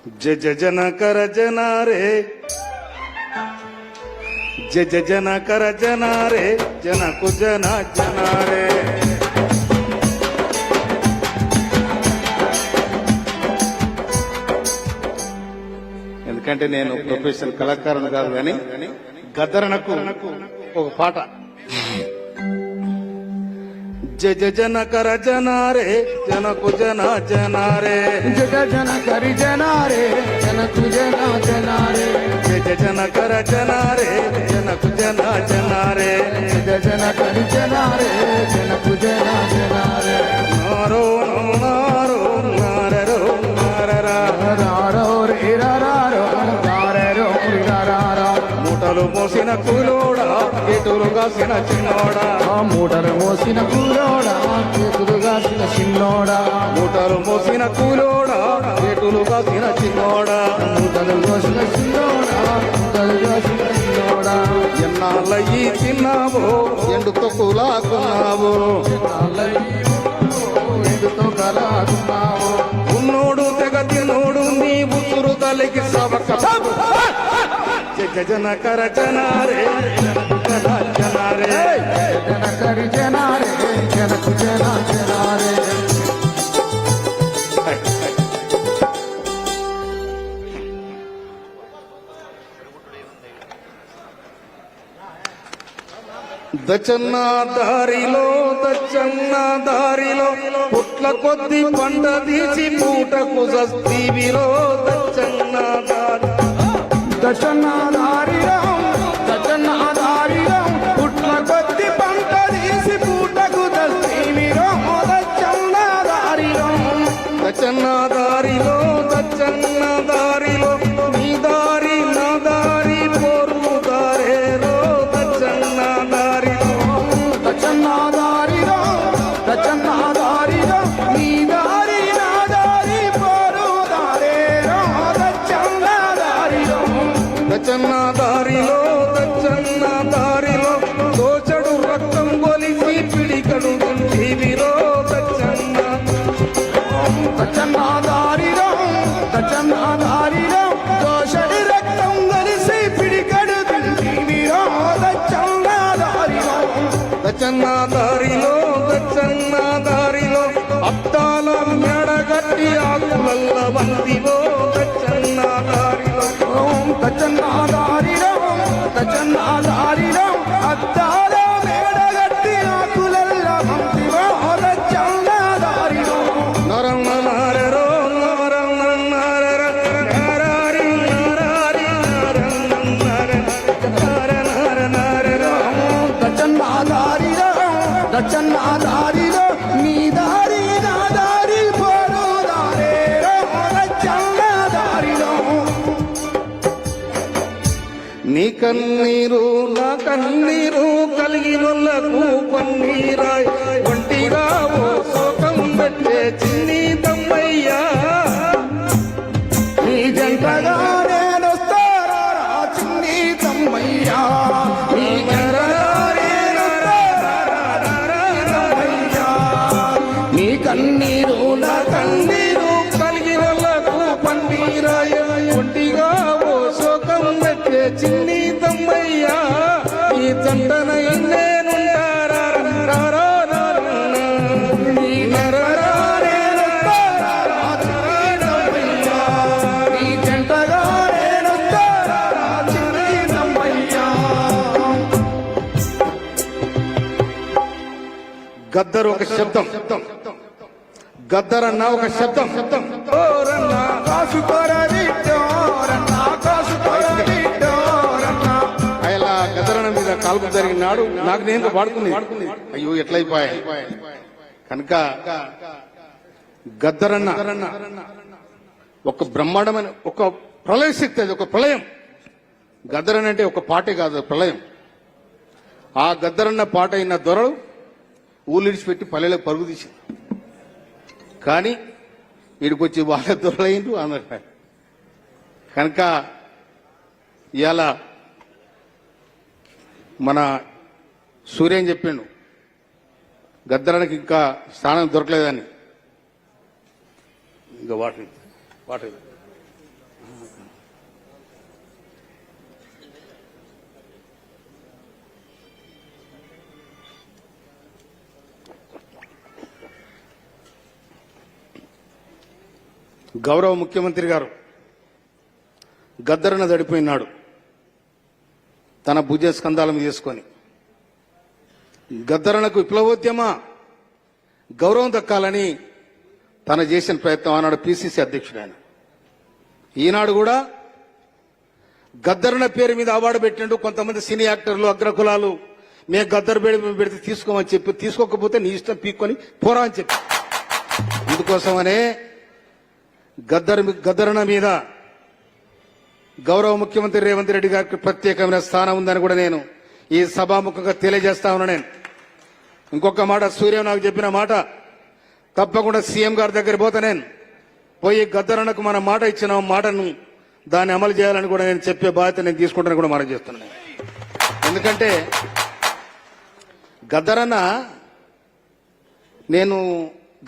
జన కర జన రే జన కర జన రే జనకు జన జన రే. ఎందుకంటే నేను ప్రొఫెషనల్ కళాకారుని కాదు కానీ గద్దరనకు ఒక పాట. జన కర జన రే జనకు జన జన రే జన కరి జన రే జనకు జన జన రే జన కర జన రే జనకు జన జన రే జన కరి జన రే జనకు జన జన రే నారో నారో నారో నారరా రారో రే రారో రారో రారో మూటలు మోసిన కూలోడా ఎటులు కాసిన చిన్నోడా మూటలు మోసిన కూలోడా చేతులు కాసిన చిన్నోడా మూటలు మోసిన కూలోడా ఎటులు కాసిన చిన్నోడా మూటలు మోసిన చిన్నోడా మూటలు కాసిన చిన్నోడా ఎన్నాళ్ళ ఈ తిన్నావు ఎండుతో కూలాకున్నావు ఎందుతో కలాగున్నావు ఉన్నోడు తెగ తినోడు నీ ఉసురు తలికి సవక జన కర జన రే జన జన రే జన కరి జన రే జనకు జన జన రే దచ్చన్న దారిలో పుట్ల కొద్ది పంట తీసి పూటకు జస్తీవిలో దచ్చన్న దారి దశనాదారిలో పుట్ల కొద్ది పంట తీసి పూటకు దస్తీవిలో దచ్చన్న దారిలో నీ దారి నా దారి పోరు దారేరో దచ్చన్న దశనాదారిలో నీ దారి నా దారి పోరు దారేరో దచ్చన్న దారిలో దోచడు రక్తం గొలిసి పిడికడు టీవీలో దశనాదారిలో దోషడి రక్తం కలిసి పిడికడు టీవీలో దచ్చన్న దారిలో అద్దాల మెడగట్టి ఆకులల్ల వందిలో దచ్చన్న దశనాదారిలో అద్దాల మేడగట్టి ఆకులల్ల మంతివో దశనాదారిలో నరం నారరో నరం నారర నారారి నారారి నారరో దశనాదారిలో నీ దారి నా దారి పోరు దారేరో దశనాదారిలో నీ కన్నీరు నా కన్నీరు కలిగినొల్లకు పన్నీరాయ్ ఒంటిగా ఓ శోకం పెట్టే చిన్ని తమ్మయ్యా నీ జంటగా నేనొస్తారా చిన్ని తమ్మయ్యా నీ జంటగా నేనొస్తారా నీ కన్నీరు నా కన్నీరు కలిగినొల్లకు పన్నీరాయ్ ఒంటిగా ఓ శోకం పెట్టే చిన్ని తమ్మయ్యా ఈ జంటనై నేనుంటారా నీ జంటగా నేనొస్తారా చిన్ని తమ్మయ్యా నీ జంటగా నేనొస్తారా చిన్ని తమ్మయ్యా గద్దరు ఒక శబ్దం గద్దరన్న ఒక శబ్దం ఓరన్నా అలా గద్దరన్న మీద కాల్పు జరిగినాడు నాకు నేను పాడుకుంది అయ్యో ఎట్లయిపోయాయి కనుక గద్దరన్న ఒక బ్రహ్మాండమైన ఒక ప్రళయ శక్తి, అది ఒక ప్రళయం. గద్దరన్న అంటే ఒక పాటే కాదు, ప్రళయం. ఆ గద్దరన్న పాట అయిన దొరలు ఊలిడిచిపెట్టి పల్లెలకు పరుగు తీసి కానీ వీడికొచ్చి వాళ్ళ దొరలైండు అన్నారు. కనుక ఇవాళ మన సూర్యం చెప్పిండు గద్దరానికి ఇంకా స్థానం దొరకలేదని. ఇంకా వాటర్ గౌరవ ముఖ్యమంత్రి గారు గద్దరన దడిపోయినాడు తన భుజ స్కంధాల మీద చేసుకొని. గద్దరనకు విప్లవోద్యమ గౌరవం దక్కాలని తన చేసిన ప్రయత్నం ఆనాడు పిసిసి అధ్యక్షుడు ఆయన. ఈనాడు కూడా గద్దరన పేరు మీద అవార్డు పెట్టినట్టు కొంతమంది సినీ యాక్టర్లు అగ్రకులాలు మేము గద్దరు పెడితే తీసుకోమని చెప్పి, తీసుకోకపోతే నీ ఇష్టం పీక్కొని పోరా అని చెప్పి. ఇందుకోసమనే గద్దరన మీద గౌరవ ముఖ్యమంత్రి రేవంత్ రెడ్డి గారికి ప్రత్యేకమైన స్థానం ఉందని కూడా నేను ఈ సభాముఖంగా తెలియజేస్తా ఉన్నా. నేను ఇంకొక మాట, సూర్య నాకు చెప్పిన మాట తప్పకుండా సీఎం గారి దగ్గర పోతా. నేను పోయి గద్దరనకు మన మాట ఇచ్చిన మాటను దాన్ని అమలు చేయాలని కూడా నేను చెప్పే బాధ్యత నేను తీసుకుంటానని కూడా మనం చేస్తున్నాను. ఎందుకంటే గద్దరన్న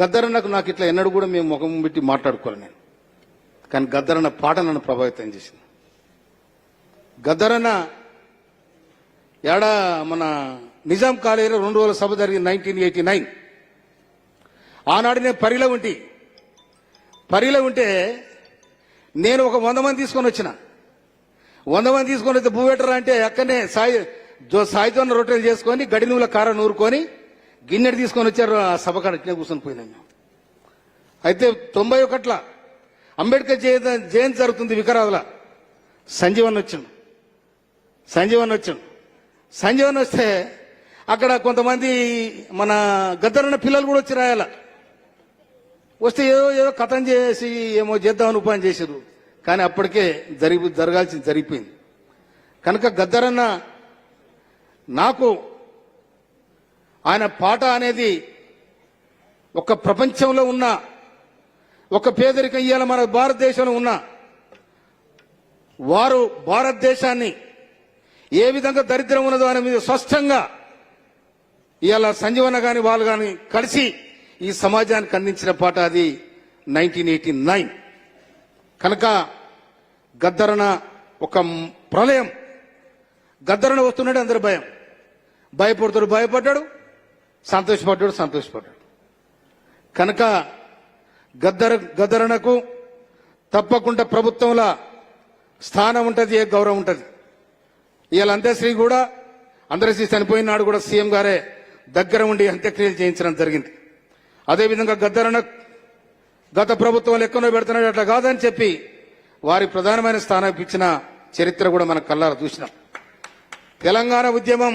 గద్దరన్నకు నాకు ఇట్లా ఎన్నడూ కూడా మేము ముఖం పెట్టి మాట్లాడుకోవాలి నేను. కానీ గద్దరన్న పాట నన్ను ప్రభావితం చేసింది. గద్దరన్న మన నిజాం కాలేజీలో 2 రోజుల సభ జరిగింది 1989. ఆనాడు నేను పరిలో ఉంటే నేను ఒక 100 మంది తీసుకొని వచ్చిన. 100 మంది తీసుకొని వస్తే భూవెటరా అంటే అక్కడనే సాయితో రొట్టెలు చేసుకొని గడి నువ్వుల కార నూరుకొని గిన్నెడు తీసుకొని వచ్చారు. ఆ సభ కాడ ఇట్లా కూర్చొని పోయినాం మేము. అయితే 91 అంబేద్కర్ జయంతి జరుగుతుంది వికారాబాద్లో. సంజీవన్ వస్తే అక్కడ కొంతమంది మన గద్దరన్న పిల్లలు కూడా వచ్చి రాయాల. వస్తే ఏదో కథం చేసి ఏమో చేద్దామని ఉపాయం చేశారు. కానీ అప్పటికే జరగాల్సింది జరిగిపోయింది. కనుక గద్దరన్న నాకు ఆయన పాట అనేది ఒక ప్రపంచంలో ఉన్న ఒక పేదరికం ఇయ్యాల మన భారతదేశంలో ఉన్న వారు భారతదేశాన్ని ఏ విధంగా దరిద్రం ఉన్నదో అనే మీద స్పష్టంగా ఇవాళ సంజీవన్న గాని వాళ్ళు గాని కలిసి ఈ సమాజానికి అందించిన పాట అది 1989. కనుక గద్దరన ఒక ప్రళయం. గద్దరన వస్తున్నాడు, అందరూ భయపడ్డాడు, సంతోషపడ్డాడు. కనుక గద్దరనకు తప్పకుండా ప్రభుత్వంలో స్థానం ఉంటుంది, గౌరవం ఉంటుంది. ఇవాళ అంత్యశ్రీ కూడా అంతరిశ్రీ చనిపోయిన నాడు కూడా సీఎం గారే దగ్గర ఉండి అంత్యక్రియలు చేయించడం జరిగింది. అదేవిధంగా గద్దరన గత ప్రభుత్వం ఎక్కడో పెడుతున్నాడు, అట్లా కాదని చెప్పి వారి ప్రధానమైన స్థానం ఇచ్చిన చరిత్ర కూడా మన కళ్ళారా చూసినాం. తెలంగాణ ఉద్యమం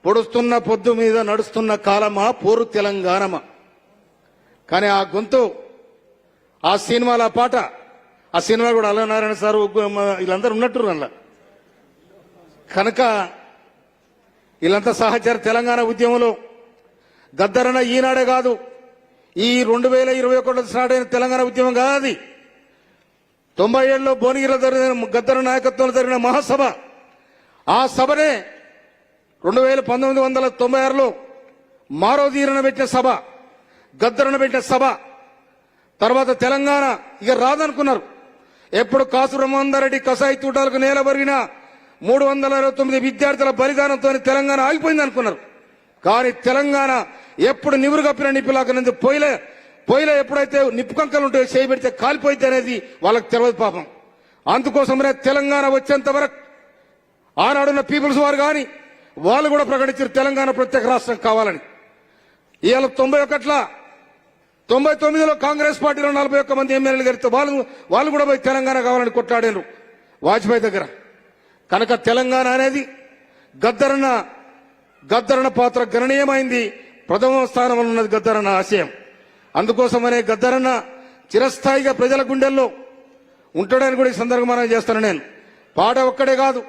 పొడుస్తున్న పొద్దు మీద నడుస్తున్న కాలమా పోరు తెలంగాణమా. కానీ ఆ గొంతు, ఆ సినిమాల పాట, ఆ సినిమా కూడా అల్లనారాయణ సార్ వీళ్ళందరూ ఉన్నట్టు అలా. కనుక వీళ్ళంతా సహచర తెలంగాణ ఉద్యమంలో గద్దరన ఈనాడే కాదు, ఈ 2021 స్టార్ట్ అయిన తెలంగాణ ఉద్యమం కాదు. 97లో భువనగిరిలో జరిగిన గద్దర నాయకత్వంలో జరిగిన మహాసభ, ఆ సభనే 1996లో మారోదీరన పెట్టిన సభ, గద్దరన పెట్టిన సభ. తర్వాత తెలంగాణ ఇక రాదనుకున్నారు. ఎప్పుడు కాసు బ్రహ్మానందరెడ్డి కసాయి తూటాలకు నేలబరిగిన 329 విద్యార్థుల బలిదానంతో తెలంగాణ ఆగిపోయింది అనుకున్నారు. కానీ తెలంగాణ ఎప్పుడు నివురు కప్పిన నిప్పులాగా పొయ్యిలో ఎప్పుడైతే నిప్పు కంకలు ఉంటే చేయబెడితే కాలిపోయింది అనేది వాళ్ళకి తెలియదు పాపం. అందుకోసమనే తెలంగాణ వచ్చేంత వరకు ఆనాడున్న పీపుల్స్ వారు కానీ వాళ్ళు కూడా ప్రకటించారు తెలంగాణ ప్రత్యేక రాష్ట్రం కావాలని. ఇవాళ 99లో కాంగ్రెస్ పార్టీలో 41 మంది ఎమ్మెల్యేలు గెలిస్తే వాళ్ళు కూడా పోయి తెలంగాణ కావాలని కొట్లాడారు వాజ్పేయి దగ్గర. కనుక తెలంగాణ అనేది గద్దరన పాత్ర గణనీయమైంది. ప్రథమ స్థానంలో ఉన్నది గద్దరన ఆశయం. అందుకోసమనే గద్దరన చిరస్థాయిగా ప్రజల గుండెల్లో ఉంటాడని కూడా ఈ సందర్భంగా మనం చేస్తాను. నేను పాట ఒక్కడే కాదు,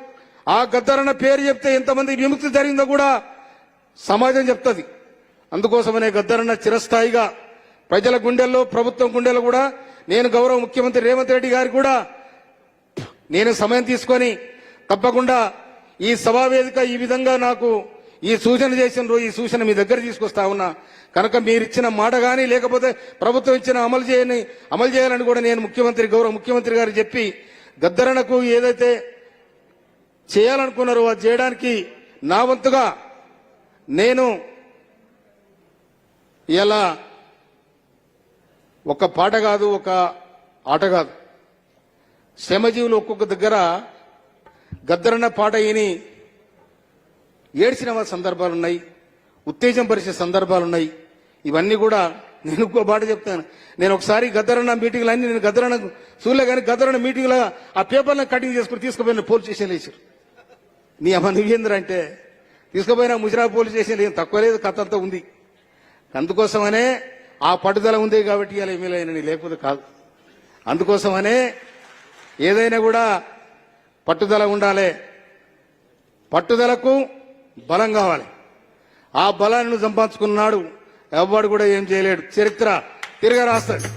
ఆ గద్దరన పేరు చెప్తే ఎంతమంది విముక్తి జరిగిందో కూడా సమాజం చెప్తుంది. అందుకోసమనే గద్దరన చిరస్థాయిగా ప్రజల గుండెల్లో, ప్రభుత్వం గుండెల్లో కూడా నేను గౌరవ ముఖ్యమంత్రి రేవంత్ రెడ్డి గారికి కూడా నేను సమయం తీసుకొని తప్పకుండా ఈ సభావేదిక ఈ విధంగా నాకు ఈ సూచన చేసినారు, ఈ సూచన మీ దగ్గర తీసుకొస్తా ఉన్నా. కనుక మీరు ఇచ్చిన మాట కానీ లేకపోతే ప్రభుత్వం ఇచ్చిన అమలు చేయాలని కూడా నేను గౌరవ ముఖ్యమంత్రి గారు చెప్పి గద్దరణకు ఏదైతే చేయాలనుకున్నారో అది చేయడానికి నా వంతుగా నేను ఇలా ఒక పాట కాదు, ఒక ఆట కాదు, శ్రమజీవులు ఒక్కొక్క దగ్గర గద్దరన్న పాట విని ఏడ్చిన సందర్భాలున్నాయి, ఉత్తేజం పరిచే సందర్భాలున్నాయి. ఇవన్నీ కూడా నేను ఇంకో మాట చెప్తాను. నేను ఒకసారి గద్దరన్న మీటింగ్లు అన్ని నేను గద్దరన్న చూడలే కానీ గద్దరన్న మీటింగ్లో ఆ పేపర్లను కటింగ్ చేసుకుని తీసుకుపోయిన పోలీస్ స్టేషన్లో వేసారు. నీ అమ్మ నువ్వేంద్ర అంటే తీసుకుపోయిన ముజరాబాద్ పోలీస్ స్టేషన్లో ఏం తక్కువ లేదు, కథ అంతా ఉంది. అందుకోసమనే ఆ పట్టుదల ఉంది కాబట్టి ఇలా ఎమ్మెల్యే లేకపోతే కాదు. అందుకోసమనే ఏదైనా కూడా పట్టుదల ఉండాలి, పట్టుదలకు బలం కావాలి. ఆ బలాన్ని సంపాదించుకున్నాడు ఎవడు కూడా ఏం చేయలేడు, చరిత్ర తిరగ రాస్తాడు.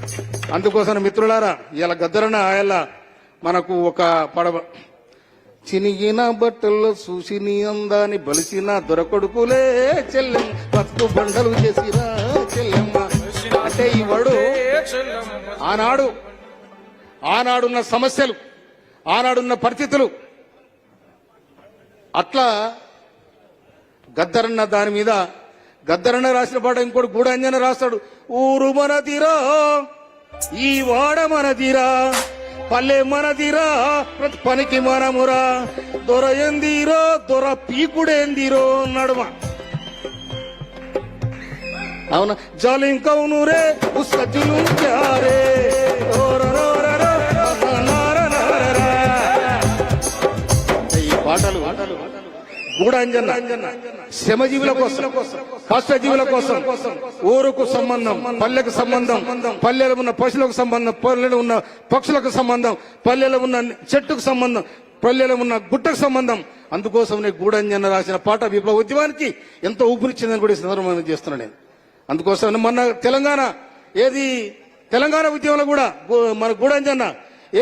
అందుకోసం మిత్రులారా ఇలా గద్దరన్న ఇలా మనకు ఒక పడవ చినిగిన బట్టల్లో చూసిని అందాన్ని బలిసిన దొరకొడుకులే చెల్లెమ్మ బతుకు బండలు చేసిరా చెల్లెమ్మ అంటే ఈ వాడు ఆనాడున్న సమస్యలు, ఆనాడున్న పరిస్థితులు అట్లా గద్దరన్న దాని మీద గద్దరన్న రాసిన పాట ఇంకోటి గూడాంజన రాస్తాడు. ఊరు మనదిరా, ఈ వాడ మనదిరా, పల్లె మనదిరా, ప్రతి పనికి మనమురా, దొర ఎందిరో దొర పీకుడేందిరో నడుమ. అవునా జాలింకవును రే ఉస్కజులు చారే ఈ పాటలు గూడాంజన శ్రమజీవుల కోసం, కష్టజీవుల కోసం, ఊరుకు సంబంధం, పల్లెకు సంబంధం, పల్లెలో ఉన్న పశువులకు సంబంధం, పల్లెలో ఉన్న పక్షులకు సంబంధం, పల్లెలో ఉన్న చెట్టుకు సంబంధం, పల్లెలో ఉన్న గుట్టకు సంబంధం. అందుకోసమే గూడాంజన రాసిన పాట విప్లవ ఉద్యమానికి ఎంతో ఊపిరిచ్చిందని కూడా ఈ సందర్భంగా చేస్తున్నాను నేను. అందుకోసం మొన్న తెలంగాణ ఉద్యమంలో కూడా మన గూడాంజన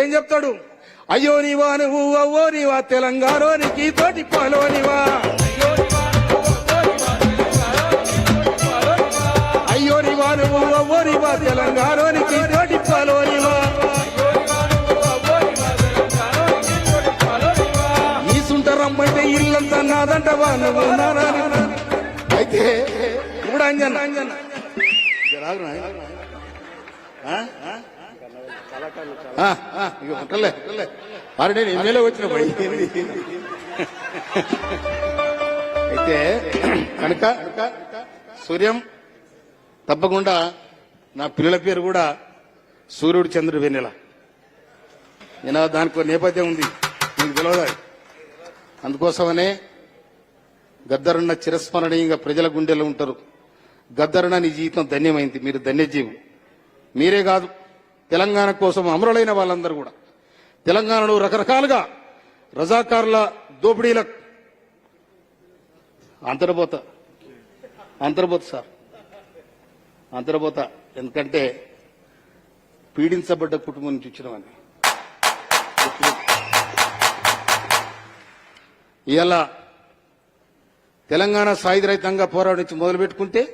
ఏం చెప్తాడు? అయ్యో నీవా నువ్వు అవ్వో నీవా తెలంగాణోనికి తోటి పాలోనివా, అయ్యో నీవా నువ్వు అవ్వో నీవా తెలంగాణోనికి తోటి పాలోనివా, ఈ సుంటరమ్మంటే ఇల్లంతా నాదంటవా నువ్వు నానా. అయితే గూడాంజన ఉంటలే అరే నేను ఎమ్మెల్యే వచ్చిన అయితే కనుక సూర్యం తప్పకుండా నా పిల్లల పేరు కూడా సూర్యుడు చంద్రుడు వెన్నెల. నేను దానికి నేపథ్యం ఉంది, మీకు తెలియదు. అందుకోసమనే గద్దరన్న చిరస్మరణీయంగా ప్రజల గుండెల్లో ఉంటారు. గద్దరన్న నీ జీవితం ధన్యమైంది, మీరు ధన్యజీవి. మీరే కాదు తెలంగాణ కోసం అమరులైన వాళ్ళందరూ కూడా తెలంగాణలో రకరకాలుగా రజాకారుల దోపిడీల అంతర్బోత సార్ అంతర్బోత, ఎందుకంటే పీడించబడ్డ కుటుంబం నుంచి వచ్చినవని ఇలా తెలంగాణ సాయుధ రహితంగా పోరాటం నుంచి మొదలు పెట్టుకుంటే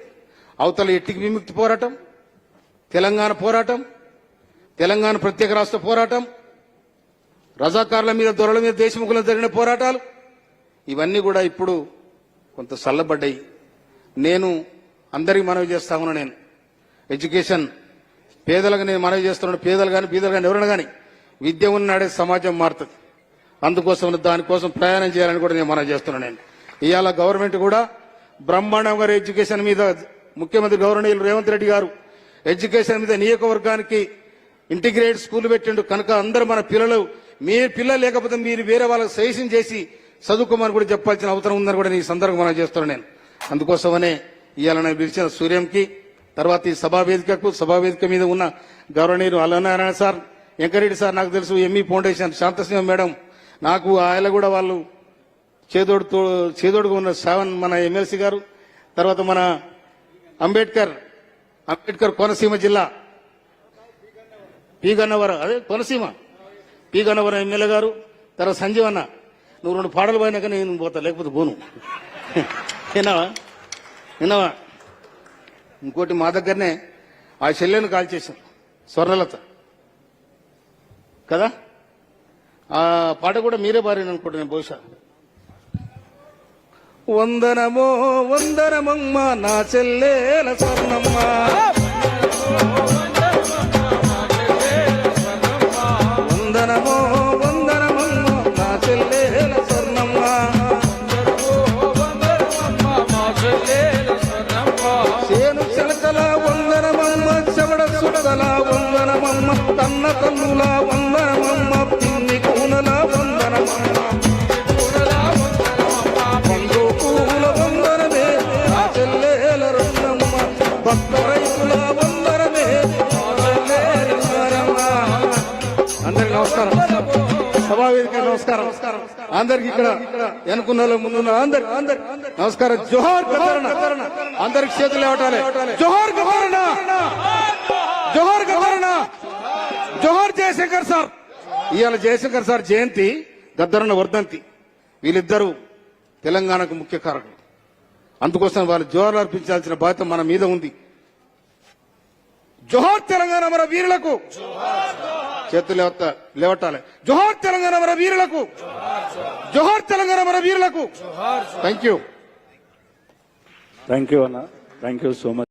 అవతల ఎట్టికి విముక్తి పోరాటం, తెలంగాణ పోరాటం, తెలంగాణ ప్రత్యేక రాష్ట్ర పోరాటం, రజాకారుల మీద దొరల మీద దేశముఖుల జరిగిన పోరాటాలు, ఇవన్నీ కూడా ఇప్పుడు కొంత చల్లబడ్డాయి. నేను అందరికీ మనవి చేస్తా ఉన్నా, నేను ఎడ్యుకేషన్ పేదలకు నేను మనవి చేస్తున్నాను. పేదలు కానీ బీదలు కానీ ఎవరైనా కానీ విద్య ఉన్నాడే సమాజం మారుతుంది. అందుకోసం దానికోసం ప్రయాణం చేయాలని కూడా నేను మనవి చేస్తున్నాను. నేను ఇవాళ గవర్నమెంట్ కూడా బ్రహ్మాండంగా ఎడ్యుకేషన్ మీద ముఖ్యమంత్రి గవర్నర్ రేవంత్ రెడ్డి గారు ఎడ్యుకేషన్ మీద నియోజకవర్గానికి ఇంటిగ్రేటెడ్ స్కూల్ పెట్టిండు. కనుక అందరూ మన పిల్లలు, మీ పిల్లలు లేకపోతే మీరు వేరే వాళ్ళకి సజెషన్ చేసి చదువుకోమని కూడా చెప్పాల్సిన అవసరం ఉందని కూడా ఈ సందర్భంగా మనం చేస్తున్నాను నేను. అందుకోసమనే ఇవాళ నేను పిలిచిన సూర్యంకి, తర్వాత ఈ సభావేదిక మీద ఉన్న governor Alla Narayana sir, Venkat Reddy sir, నాకు తెలుసు ఎంఈ ఫౌండేషన్ శాంతసింహ మేడం, నాకు ఆయన కూడా వాళ్ళు చేదోడుగా ఉన్న శ్రావణ్ మన ఎమ్మెల్సీ గారు, తర్వాత మన అంబేద్కర్ కోనసీమ జిల్లా పి గన్నవరం, అదే కోనసీమ పి గన్నవరం ఎమ్మెల్యే గారు, తర్వాత సంజీవ్ అన్న, నువ్వు 2 పాటలు పోయినాక నేను పోతా, లేకపోతే పోను. విన్నావా? ఇంకోటి మా దగ్గరనే ఆ చెల్లెను కాల్ చేశాం, స్వర్ణలత కదా, ఆ పాట కూడా మీరే పారాను అనుకుంటున్నాను బహుశా. వందనమో వందనమమ్మ నా చెల్లేల స్వర్ణమ్మ, వందనమో వందనమమ్మ నా చెల్లేల స్వర్ణమ్మ, సేను చిలకల వందనమమ్మ, చెవడ సుడల వందనమమ్మ, కన్న కన్నుల వందనమమ్మ, పిన్ని కూనల వందనమమ్మ, పండు పూల వందనమే నా చెల్లేల రత్నమ్మ, భక్త రైతుల వందనమే నా చెల్లేల స్వర్ణమ్మ. అందరికి నమస్కారం, సభావేదిక నమస్కారం, అందరికి ఇక్కడ వెనుకున్న ముందున్న అందరికి నమస్కారం. జోహార్ గవర్న, అందరికి చేతులు లేవటాలి. జోహార్ గవర్న, జోహార్ గవర్న, జోహార్ జయశంకర్ సార్. ఇవాళ జయశంకర్ సార్ జయంతి, గద్దరన్న వర్ధంతి. వీళ్ళిద్దరూ తెలంగాణకు ముఖ్య కారకులు. అందుకోసం వాళ్ళు జోహార్లు అర్పించాల్సిన బాధ్యత మన మీద ఉంది. జోహార్ తెలంగాణ మన వీరులకు, చేతులు లేవటాలి. జోహార్ తెలంగాణ మన వీరులకు, జోహార్ తెలంగాణ మన వీరులకు. థ్యాంక్ యూ అన్న, థ్యాంక్ యూ సో మచ్.